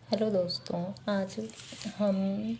Hello दोस्तों, आज हम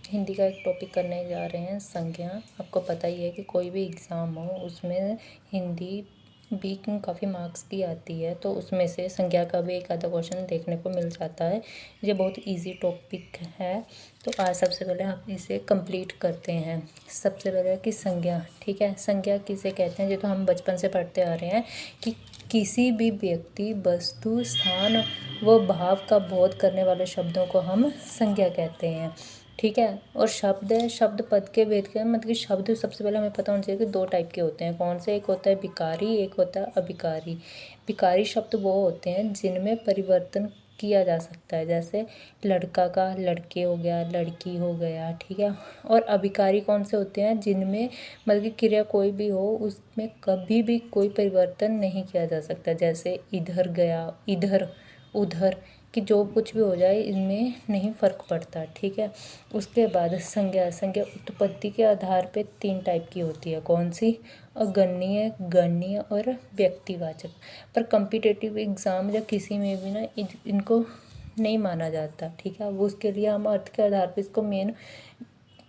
हिंदी का एक टॉपिक करने जा रहे हैं संज्ञा। आपको पता ही है कि कोई भी एग्ज़ाम हो उसमें हिंदी भी काफ़ी मार्क्स की आती है, तो उसमें से संज्ञा का भी एक आधा क्वेश्चन देखने को मिल जाता है। ये बहुत इजी टॉपिक है, तो आज सबसे पहले हम इसे कंप्लीट करते हैं। सबसे पहले कि संज्ञा, ठीक है, संज्ञा किसे कहते हैं। ये तो हम बचपन से पढ़ते आ रहे हैं कि किसी भी व्यक्ति, वस्तु, स्थान व भाव का बोध करने वाले शब्दों को हम संज्ञा कहते हैं, ठीक है। और शब्द है, शब्द पद के भेद के मतलब कि शब्द सबसे पहले हमें पता होना चाहिए कि दो टाइप के होते हैं। कौन से? एक होता है विकारी, एक होता है अभिकारी। विकारी शब्द वो होते हैं जिनमें परिवर्तन किया जा सकता है, जैसे लड़का का लड़के हो गया, लड़की हो गया, ठीक है। और अभिकारी कौन से होते हैं? जिनमें मतलब कि क्रिया कोई भी हो उसमें कभी भी कोई परिवर्तन नहीं किया जा सकता, जैसे इधर गया, इधर, उधर, कि जो कुछ भी हो जाए इनमें नहीं फ़र्क पड़ता, ठीक है। उसके बाद संज्ञा। संज्ञा उत्पत्ति के आधार पे तीन टाइप की होती है। कौन सी? अगणनीय, गणनीय और व्यक्तिवाचक। पर कॉम्पिटिटिव एग्ज़ाम या किसी में भी ना इनको नहीं माना जाता, ठीक है। वो उसके लिए हम अर्थ के आधार पे इसको मेन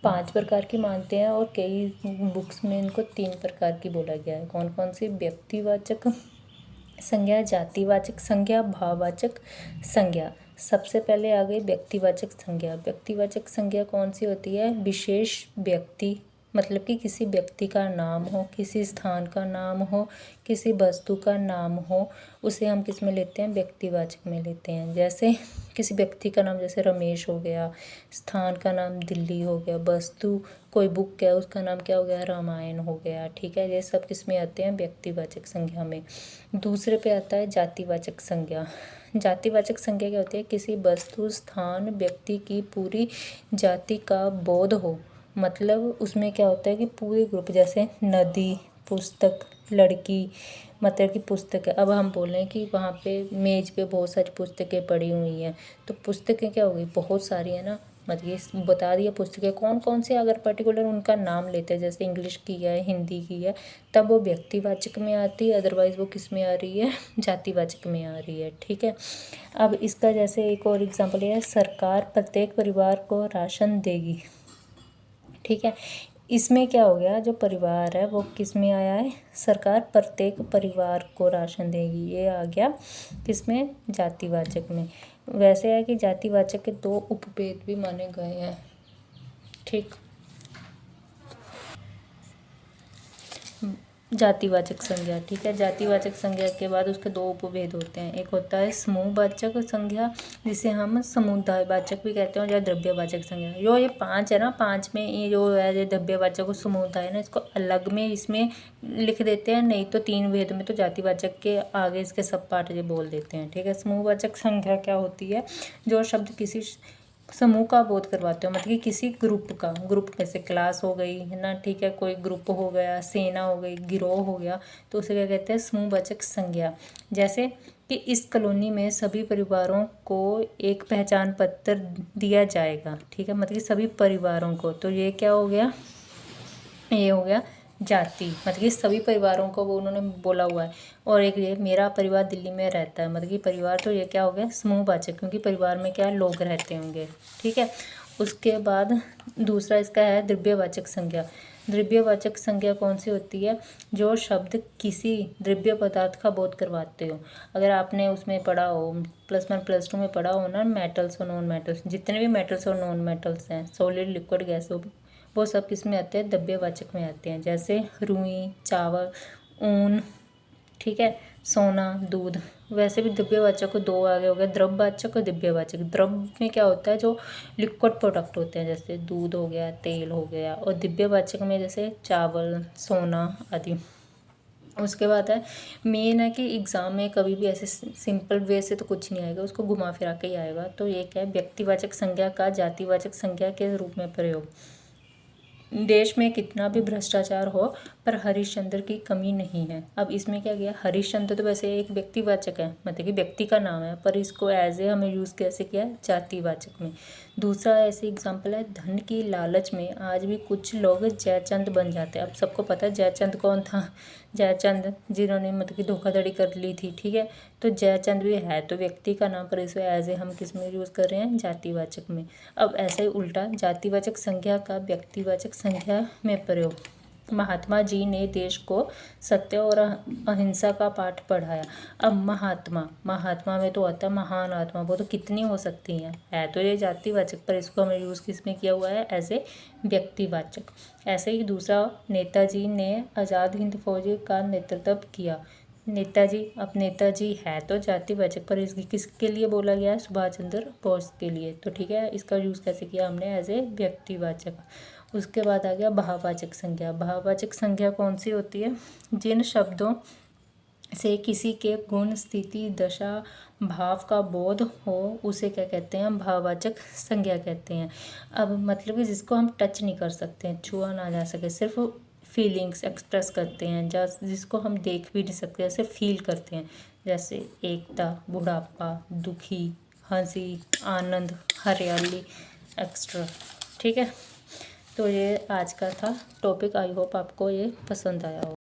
5 प्रकार की मानते हैं, और कई बुक्स में इनको 3 प्रकार की बोला गया है। कौन कौन सी? व्यक्तिवाचक संज्ञा, जातिवाचक संज्ञा, भाववाचक संज्ञा। सबसे पहले आ गई व्यक्तिवाचक संज्ञा। व्यक्तिवाचक संज्ञा कौन सी होती है? विशेष व्यक्ति, मतलब कि किसी व्यक्ति का नाम हो, किसी स्थान का नाम हो, किसी वस्तु का नाम हो, उसे हम किस में लेते हैं? व्यक्तिवाचक में लेते हैं। जैसे किसी व्यक्ति का नाम जैसे रमेश हो गया, स्थान का नाम दिल्ली हो गया, वस्तु कोई बुक है उसका नाम क्या हो गया? रामायण हो गया, ठीक है। ये सब किस में आते हैं? व्यक्तिवाचक संज्ञा में। दूसरे पे आता है जातिवाचक संज्ञा। जातिवाचक संज्ञा क्या होती है? किसी वस्तु, स्थान, व्यक्ति की पूरी जाति का बोध हो, मतलब उसमें क्या होता है कि पूरे ग्रुप, जैसे नदी, पुस्तक, लड़की, मतलब कि पुस्तक है। अब हम बोल रहे हैं कि वहाँ पे मेज़ पे बहुत सारी पुस्तकें पड़ी हुई हैं, तो पुस्तकें क्या हो गई? बहुत सारी है ना, मतलब ये बता दिया पुस्तकें कौन कौन सी, अगर पर्टिकुलर उनका नाम लेते हैं, जैसे इंग्लिश की है, हिंदी की है, तब वो व्यक्तिवाचक में आती है, अदरवाइज़ वो किस में आ रही है? जातिवाचक में आ रही है, ठीक है। अब इसका जैसे एक और एग्जांपल है, सरकार प्रत्येक परिवार को राशन देगी, ठीक है। इसमें क्या हो गया? जो परिवार है वो किस में आया है? सरकार प्रत्येक परिवार को राशन देगी, ये आ गया किसमें? जातिवाचक में। वैसे है कि जातिवाचक के दो उपभेद भी माने गए हैं, ठीक। जातिवाचक संज्ञा, ठीक है। जातिवाचक संज्ञा के बाद उसके दो उपभेद होते हैं। एक होता है समूहवाचक संज्ञा, जिसे हम समुदायवाचक भी कहते हैं, और या द्रव्यवाचक संज्ञा। जो ये 5 है ना, 5 में ये जो है ये द्रव्यवाचक और समुदाय है ना, इसको अलग में इसमें लिख देते हैं, नहीं तो 3 भेद में तो जातिवाचक के आगे इसके सब पार्ट ये बोल देते हैं, ठीक है। समूहवाचक संज्ञा क्या होती है? जो शब्द किसी समूह का बोध करवाते हो, मतलब कि किसी ग्रुप का, ग्रुप में से क्लास हो गई है ना, ठीक है, कोई ग्रुप हो गया, सेना हो गई, गिरोह हो गया, तो उसे क्या कहते हैं? समूहवाचक संज्ञा। जैसे कि इस कॉलोनी में सभी परिवारों को एक पहचान पत्र दिया जाएगा, ठीक है, मतलब कि सभी परिवारों को, तो ये क्या हो गया? ये हो गया जाति, मतलब कि सभी परिवारों को वो उन्होंने बोला हुआ है। और एक ये मेरा परिवार दिल्ली में रहता है, मतलब कि परिवार, तो ये क्या हो गया? समूहवाचक, क्योंकि परिवार में क्या लोग रहते होंगे, ठीक है। उसके बाद दूसरा इसका है द्रव्यवाचक संज्ञा। द्रव्यवाचक संज्ञा कौन सी होती है? जो शब्द किसी द्रव्य पदार्थ का बोध करवाते हो। अगर आपने उसमें पढ़ा हो, +1 +2 में पढ़ा हो ना, मेटल्स और नॉन मेटल्स, जितने भी मेटल्स और नॉन मेटल्स हैं, सॉलिड, लिक्विड, गैस, वो सब किस में आते हैं? द्रव्यवाचक में आते हैं। जैसे रुई, चावल, ऊन, ठीक है, सोना, दूध। वैसे भी द्रव्यवाचक को दो आगे हो गया, द्रववाचक और दिव्यवाचक। द्रव में क्या होता है? जो लिक्विड प्रोडक्ट होते हैं, जैसे दूध हो गया, तेल हो गया। और दिव्यवाचक में जैसे चावल, सोना आदि। उसके बाद है मेन है कि एग्ज़ाम में कभी भी ऐसे सिंपल वे से तो कुछ नहीं आएगा, उसको घुमा फिरा के ही आएगा। तो ये क्या है? व्यक्तिवाचक संज्ञा का जातिवाचक संज्ञा के रूप में प्रयोग। देश में कितना भी भ्रष्टाचार हो पर हरिश्चंद्र की कमी नहीं है। अब इसमें क्या किया, हरिश्चंद्र तो वैसे एक व्यक्तिवाचक है, मतलब कि व्यक्ति का नाम है, पर इसको एज ए हमें यूज़ कैसे किया है, जातिवाचक में। दूसरा ऐसे एग्जाम्पल है, धन की लालच में आज भी कुछ लोग जयचंद बन जाते हैं। अब सबको पता है जयचंद कौन था, जयचंद जिन्होंने मतलब कि धोखाधड़ी कर ली थी, ठीक है। तो जयचंद भी है तो व्यक्ति का नाम, पर इसे एज ए हम किस में यूज़ कर रहे हैं, जातिवाचक में। अब ऐसे ही उल्टा जातिवाचक संज्ञा का व्यक्तिवाचक संज्ञा में प्रयोग। महात्मा जी ने देश को सत्य और अहिंसा का पाठ पढ़ाया। अब महात्मा में तो आता है महान आत्मा, वो तो कितनी हो सकती हैं, है तो ये जातिवाचक, पर इसको हमें यूज़ किस में किया हुआ है, एज ए व्यक्तिवाचक। ऐसे ही दूसरा, नेताजी ने आज़ाद हिंद फौज का नेतृत्व किया। नेताजी, अब नेताजी है तो जातिवाचक, पर इसकी किसके लिए बोला गया है, सुभाष चंद्र बोस के लिए। तो ठीक है, इसका यूज़ कैसे किया हमने, एज ए व्यक्तिवाचक। उसके बाद आ गया भाववाचक संज्ञा। भाववाचक संज्ञा कौन सी होती है, जिन शब्दों से किसी के गुण, स्थिति, दशा, भाव का बोध हो उसे क्या कहते हैं, हम भाववाचक संज्ञा कहते हैं। अब मतलब कि जिसको हम टच नहीं कर सकते, छुआ ना जा सके, सिर्फ फीलिंग्स एक्सप्रेस करते हैं, जिसको हम देख भी नहीं सकते, ऐसे फील करते हैं, जैसे एकता, बुढ़ापा, दुखी, हंसी, आनंद, हरियाली, एक्स्ट्रा। ठीक है, तो ये आज का था टॉपिक। आई होप आपको ये पसंद आया हो।